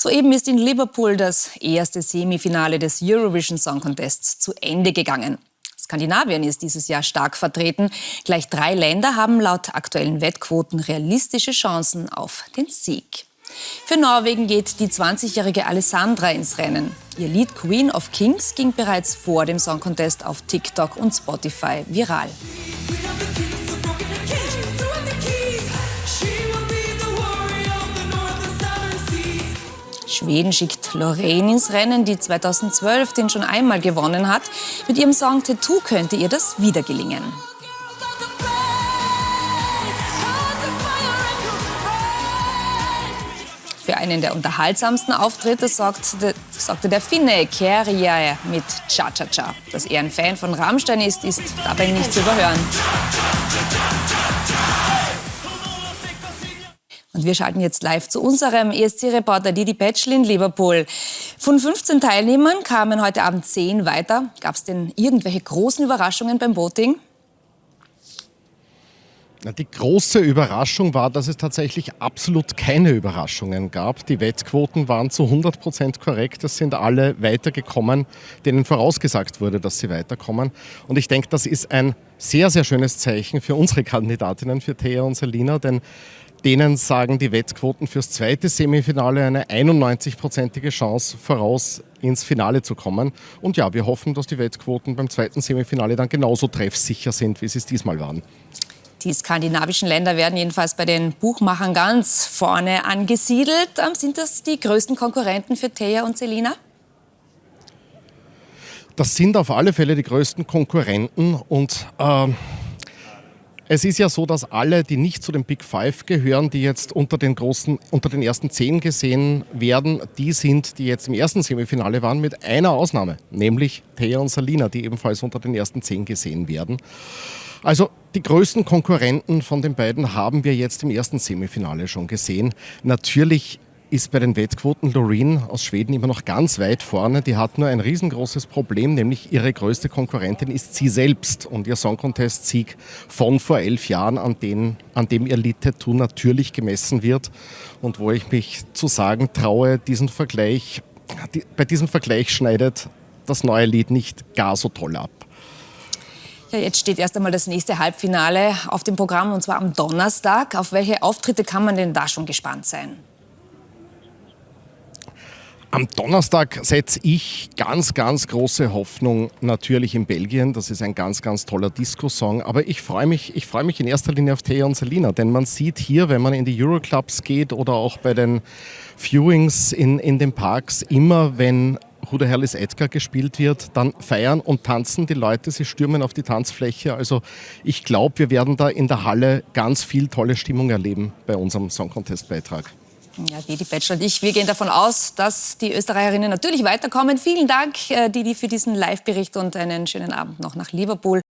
Soeben ist in Liverpool das erste Semifinale des Eurovision Song Contests zu Ende gegangen. Skandinavien ist dieses Jahr stark vertreten. Gleich 3 Länder haben laut aktuellen Wettquoten realistische Chancen auf den Sieg. Für Norwegen geht die 20-jährige Alessandra ins Rennen. Ihr Lied Queen of Kings ging bereits vor dem Song Contest auf TikTok und Spotify viral. Schweden schickt Loreen ins Rennen, die 2012 den schon einmal gewonnen hat. Mit ihrem Song Tattoo könnte ihr das wieder gelingen. Für einen der unterhaltsamsten Auftritte sorgte der Finne Käärijä mit Cha Cha Cha. Dass er ein Fan von Rammstein ist dabei nicht zu überhören. Und wir schalten jetzt live zu unserem ESC-Reporter Didi Pätschl in Liverpool. Von 15 Teilnehmern kamen heute Abend 10 weiter. Gab es denn irgendwelche großen Überraschungen beim Voting? Die große Überraschung war, dass es tatsächlich absolut keine Überraschungen gab. Die Wettquoten waren zu 100% korrekt. Es sind alle weitergekommen, denen vorausgesagt wurde, dass sie weiterkommen. Und ich denke, das ist ein sehr, sehr schönes Zeichen für unsere Kandidatinnen, für Thea und Selina, denn denen sagen die Wettquoten fürs zweite Semifinale eine 91%ige Chance voraus, ins Finale zu kommen. Und ja, wir hoffen, dass die Wettquoten beim zweiten Semifinale dann genauso treffsicher sind, wie sie es diesmal waren. Die skandinavischen Länder werden jedenfalls bei den Buchmachern ganz vorne angesiedelt. Sind das die größten Konkurrenten für Thea und Selina? Das sind auf alle Fälle die größten Konkurrenten und es ist ja so, dass alle, die nicht zu den Big Five gehören, die jetzt unter den ersten 10 gesehen werden, die sind, die jetzt im ersten Semifinale waren, mit einer Ausnahme, nämlich Thea und Selina, die ebenfalls unter den ersten 10 gesehen werden. Also die größten Konkurrenten von den beiden haben wir jetzt im ersten Semifinale schon gesehen. Natürlich ist bei den Wettquoten Loreen aus Schweden immer noch ganz weit vorne. Die hat nur ein riesengroßes Problem, nämlich ihre größte Konkurrentin ist sie selbst. Und ihr Song Contest-Sieg von vor 11 Jahren, an dem ihr Lied Tattoo natürlich gemessen wird. Und wo ich mich zu sagen traue, bei diesem Vergleich schneidet das neue Lied nicht gar so toll ab. Ja, jetzt steht erst einmal das nächste Halbfinale auf dem Programm, und zwar am Donnerstag. Auf welche Auftritte kann man denn da schon gespannt sein? Am Donnerstag setze ich ganz, ganz große Hoffnung natürlich in Belgien. Das ist ein ganz, ganz toller Disco-Song. Aber ich freue mich in erster Linie auf Thea und Selina. Denn man sieht hier, wenn man in die Euroclubs geht oder auch bei den Viewings in den Parks, immer wenn Who the Hell is Edgar gespielt wird, dann feiern und tanzen die Leute, sie stürmen auf die Tanzfläche. Also ich glaube, wir werden da in der Halle ganz viel tolle Stimmung erleben bei unserem Song Contest-Beitrag. Ja, Didi Pätschl und wir gehen davon aus, dass die Österreicherinnen natürlich weiterkommen. Vielen Dank, Didi, für diesen Live-Bericht und einen schönen Abend noch nach Liverpool.